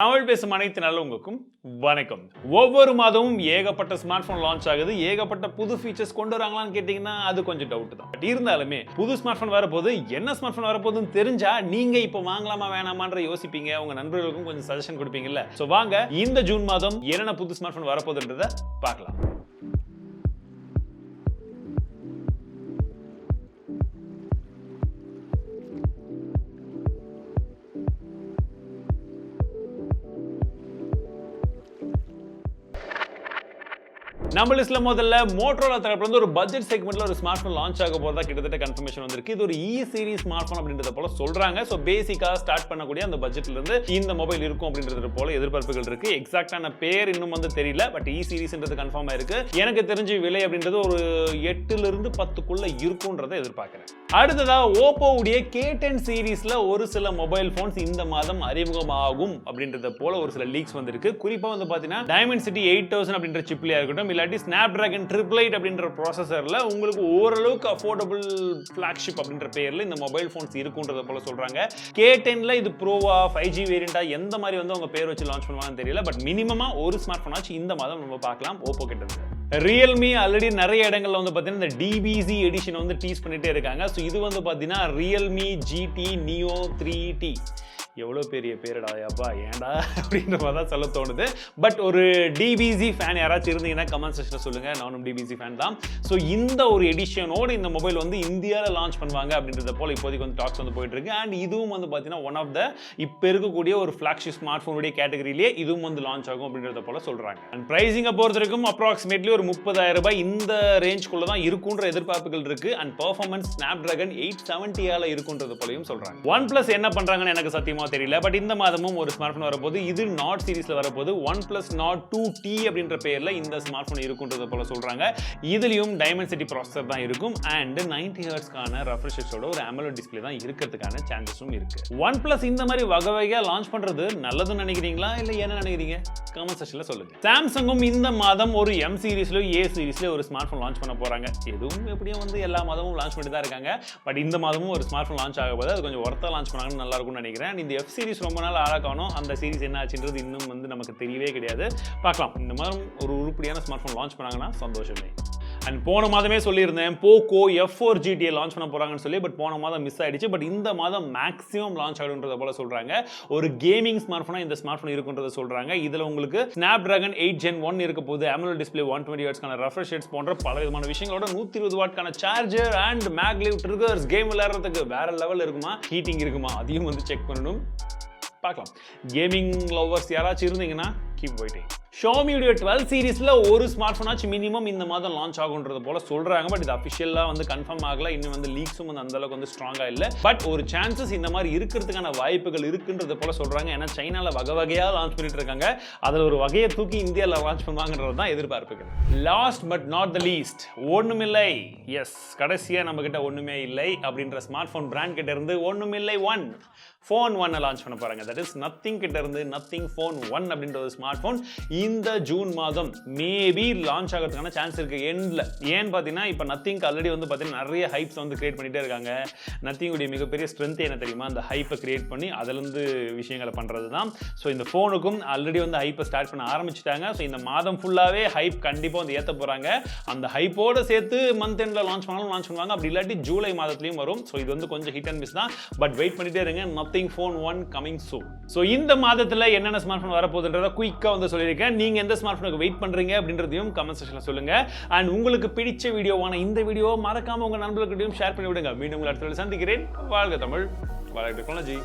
தமிழ் பேசும் அனைத்து நல்லவங்களுக்கும் வணக்கம். ஒவ்வொரு மாதமும் ஏகப்பட்ட ஸ்மார்ட் போன் லான்ச் ஆகுது. ஏகப்பட்ட புது ஃபீச்சர்ஸ் கொண்டு வராங்களான்னு கேட்டீங்கன்னா அது கொஞ்சம் டவுட் தான். பட் இருந்தாலுமே புது ஸ்மார்ட் போன் வரப்போது, என்ன ஸ்மார்ட் போன் வரப்போகுதுன்னு தெரிஞ்சா நீங்க இப்போ வாங்கலாமா வேணாமான்ற யோசிப்பீங்க. உங்க நண்பர்களுக்கும் கொஞ்சம் சஜஷன் கொடுப்பீங்கல்ல. ஸோ வாங்க இந்த ஜூன் மாதம் என்னென்ன புது ஸ்மார்ட் போன் வரப்போகுதுன்றதை பார்க்கலாம். நம்ம லிஸ்ட்ல முதல்ல மோட்டோரோலா தரப்புல இருந்து ஒரு பட்ஜெட் செக்மெண்ட்ல ஒரு ஸ்மார்ட் போன் லான்ச் ஆக போறதா கிட்டத்தட்ட கன்ஃபர்மேஷன் வந்திருக்கு. இது ஒரு சீரிஸ் ஸ்மார்ட் போன் அப்படின்றத போல சொல்றாங்க. சோ பேசிக்கா ஸ்டார்ட் பண்ணக்கூடிய அந்த பட்ஜெட்ல இருந்து இந்த மொபைல் இருக்கும் அப்படின்றது போல எதிர்பார்ப்புகள் இருக்கு. எக்ஸாக்ட்டான பேர் இன்னும் சரியல. பட் சீரிஸ்ன்றது கன்ஃபார்மா இருக்கு. எனக்கு தெரிஞ்ச விலை அப்படின்றது ஒரு 8 ல இருந்து 10க்குள்ள இருக்கும்ன்றதை எதிர்பார்க்கிறேன். அடுத்ததா ஓப்போ உடைய K10 சீரிஸ்ல ஒரு சில மொபைல் போன்ஸ் இந்த மாதம் அறிமுகமாகும் அப்படின்றத போல ஒரு சில லீக்ஸ் வந்திருக்கு. குறிப்பா பாத்தீங்கன்னா டைமென்சிட்டி 8000 அப்படின்ற சிப்லயா இருக்கட்டும், இல்லாட்டி ஸ்னாப்டிராகன் 888 அப்படின்ற ப்ராசஸர்ல உங்களுக்கு ஓரளவுக்கு அஃபோர்டபிள் ஃபிளாக்ஷிப் அப்படின்ற பேர்ல இந்த மொபைல் போன்ஸ் இருக்குன்றத போல சொல்றாங்க. K10ல இது ப்ரோவா 5G வேரியண்டா எந்த மாதிரி அவங்க பேர் வச்சு லான்ச் பண்ணுவாங்கன்னு தெரியல. பட் மினிமமா ஒரு ஸ்மார்ட் போன் ஆச்சு இந்த மாதம் நம்ம பார்க்கலாம் ஓப்போ கிட்ட இருந்து. ரியல்மி ஆல்ரெடி நிறைய இடங்கள்ல பாத்தீங்கன்னா இந்த DBZ எடிஷன் டீஸ் பண்ணிட்டே இருக்காங்க. ஸோ இது பாத்தீங்கன்னா ரியல்மி GT Neo 3T. எவ்வளோ பெரிய பேரடாயாப்பா ஏண்டா அப்படின்ற மாதிரி தான் சொல்ல தோணுது. பட் ஒரு DBZ ஃபேன் யாராச்சும் இருந்தீங்கன்னா கமெண்ட் செக்ஷனில் சொல்லுங்கள். நானும் DBZ ஃபேன் தான். ஸோ இந்த ஒரு எடிஷனோடு இந்த மொபைல் இந்தியாவில் லான்ச் பண்ணுவாங்க அப்படின்றத போல் இப்போதைக்கு டாக்ஸ் போயிட்டு இருக்கு. அண்ட் இதுவும் பார்த்தீங்கன்னா ஒன் ஆஃப் த இப்போ இருக்கக்கூடிய ஒரு ஃபிளாக்ஷிப் ஸ்மார்ட் ஃபோனுடைய கேட்டகரியிலேயே இதுவும் லான்ச் ஆகும் அப்படின்றத போல சொல்கிறாங்க. அண்ட் ப்ரைஸிங்கை பொறுத்த வரைக்கும் அப்ராக்சிமேட்லி ஒரு 30,000 ரூபாய் இந்த ரேஞ்சுக்குள்ள தான் இருக்குன்ற எதிர்பார்ப்புகள் இருக்கு. அண்ட் பெர்ஃபார்மன்ஸ் ஸ்னாப்டிராகன் 870 இருக்குன்றது போலையும் சொல்கிறாங்க. OnePlus என்ன பண்ணுறாங்கன்னு எனக்கு சத்தியமாக தெரியல. பட் இந்த மாதமும் ஒரு ஸ்மார்ட் போன் வரப்போது. இது நாட் சீரிஸ்ல வரப்போது. OnePlus Nord 2T அப்படின்ற பேர்ல இந்த ஸ்மார்ட் போன் இருக்குன்றத போல சொல்றாங்க. இதுலயும் டைமென்சிட்டி ப்ராசஸர் தான் இருக்கும். அண்ட் 90 ஹெர்ட்ஸ்க்கான ரெஃப்ரெஷ் ரேட்டோட ஒரு AMOLED டிஸ்ப்ளே தான் இருக்கிறதுக்கான சான்சஸும் இருக்கு. OnePlus இந்த மாதிரி வகை வகையா லான்ச் பண்றது நல்லதுன்னு நினைக்கிறீங்களா இல்ல என்ன நினைக்கிறீங்க? கமெண்ட் செக்ஷன்ல சொல்லுங்க. சாம்சங்கும் இந்த மாதம் ஒரு M சீரிஸ்ல A சீரிஸ்ல ஒரு ஸ்மார்ட் போன் லான்ச் பண்ண போறாங்க. எதுவும் எப்படியும் எல்லா மாதமும் லான்ச் பண்ணிட்டு தான் இருக்காங்க. பட் இந்த மாதமும் ஒரு ஸ்மார்ட் போன் லான்ச் ஆக போது அது கொஞ்சம் ஒர்த்தா லான்ச் பண்ணாங்கன்னு நல்லா இருக்கும்னு நினைக்கிறேன். இந்த F சீரிஸ் ரொம்ப நாள் ஆளாக்கணும். அந்த சீரிஸ் என்ன ஆச்சுன்றது இன்னும் நமக்கு தெரியவே கிடையாது. பார்க்கலாம். இந்த மாதிரி ஒரு உருப்படியான ஸ்மார்ட் போன் லான்ச் பண்ணாங்கன்னா சந்தோஷமே. அண்ட் போன மாதமே சொல்லியிருந்தேன் போக்கோ F4 GT லான்ச் பண்ண போறாங்கன்னு சொல்லி. பட் போன மாதம் மிஸ் ஆயிடுச்சு. பட் இந்த மாதம் மேக்ஸிமம் லான்ச் ஆகுன்றத போல சொல்றாங்க. ஒரு கேமிங் ஸ்மார்ட் போனா இந்த ஸ்மார்ட் போன் இருக்குன்றத சொல்றாங்க. இதுல உங்களுக்கு ஸ்னாப்டிராகன் 8 Gen 1 இருக்க போது, AMOLED டிஸ்ப்ளே 120 ஹெர்ட்ஸ்க்கான ரெஃப்ரெஷ் ரேட்ஸ் போன்ற பல விதமான விஷயங்களோட 120 வாட்க்கான சார்ஜர் அண்ட் மேக்லிவ் ட்ரிகர்ஸ் கேம் விளையாடுறதுக்கு வேற லெவல் இருக்குமா, ஹீட்டிங் இருக்குமா, அதையும் செக் பண்ணணும். பார்க்கலாம். கேமிங் லவர்ஸ் யாராச்சும் இருந்தீங்கன்னா கீப் வெயிட்டிங். Xiaomi உடைய 12 சீரிஸ்ல ஒரு ஸ்மார்ட் போன் ஆச்சு மினிமம் இந்த மாதம் லான்ச் ஆகுன்றது போல சொல்றாங்க. பட் இது அபிஷியலா கன்ஃபார்ம் ஆகல. இன்னும் லீக்ஸும் அந்த அளவுக்கு ஸ்ட்ராங்கா இல்ல. பட் ஒரு சான்சஸ் இந்த மாதிரி இருக்கிறதுக்கான வாய்ப்புகள் இருக்குன்றது போல சொல்றாங்க. ஏன்னா சைனால வகை வகையா லான்ச் பண்ணிட்டு இருக்காங்க. அதுல ஒரு வகையை தூக்கி இந்தியாவில் லான்ச் பண்ணுவாங்கன்றது தான் எதிர்பார்ப்புகள். Last but not the least, ஒண்ணுமில்லை. எஸ், கடைசியா நம்ம கிட்ட ஒண்ணுமே இல்லை அப்படின்ற ஸ்மார்ட் போன் பிராண்ட் கிட்ட இருந்து ஒண்ணுமில்லை Phone 1 லான்ச் பண்ண போறாங்க. தட் இஸ் நத்திங் கிட்ட இருந்து நத்திங் Phone 1 அப்படின்ற ஒரு ஸ்மார்ட் போன் இந்த ஜூன் மாதம் மேபி லான்ச் ஆகிறதுக்கான சான்ஸ் இருக்கு. எண்ட்ல ஏன்னு பாத்தீங்கன்னா இப்ப நத்திங் ஆல்ரெடி பாத்தீங்கன்னா நிறைய ஹைப்ஸ் கிரியேட் பண்ணிட்டே இருக்காங்க. நத்திங் உடைய மிகப்பெரிய ஸ்ட்ரென்த் என்ன தெரியுமா? அந்த ஹைப்பை கிரியேட் பண்ணி அதுல இருந்து விஷயங்களை பண்றது தான். ஸோ இந்த போனுக்கும் ஆல்ரெடி ஹைப்பை ஸ்டார்ட் பண்ண ஆரம்பிச்சிட்டாங்க. ஸோ இந்த மாதம் ஃபுல்லாவே ஹைப் கண்டிப்பா ஏற்ற போறாங்க. அந்த ஹைப்போட சேர்த்து மந்த் எண்ட்ல லான்ச் பண்ணாலும் லான்ச் பண்ணுவாங்க. அப்படி இல்லாட்டி ஜூலை மாதத்துலயும் வரும். ஸோ இது கொஞ்சம் ஹிட் அண்ட் மிஸ் தான். பட் வெயிட் பண்ணிட்டே இருங்க. Nothing Phone 1 coming soon. So இந்த மாதத்துல என்னென்ன ஸ்மார்ட் போன் வரப்போகுதுன்றத குயிக்கா சொல்லியிருக்கேன். நீங்க எந்த ஸ்மார்ட் போனுக்கு வெயிட் பண்றீங்க அப்படின்றதையும் கமெண்ட் செக்ஷன்ல சொல்லுங்க. அண்ட் உங்களுக்கு பிடிச்ச வீடியோவான இந்த வீடியோ மறக்காம உங்க நண்பர்களுக்கும் ஷேர் பண்ணி விடுங்க. மீண்டும் உங்களை அடுத்த சந்திக்கிறேன். வாழ்க தமிழ், வாழ்க டெக்னாலஜி.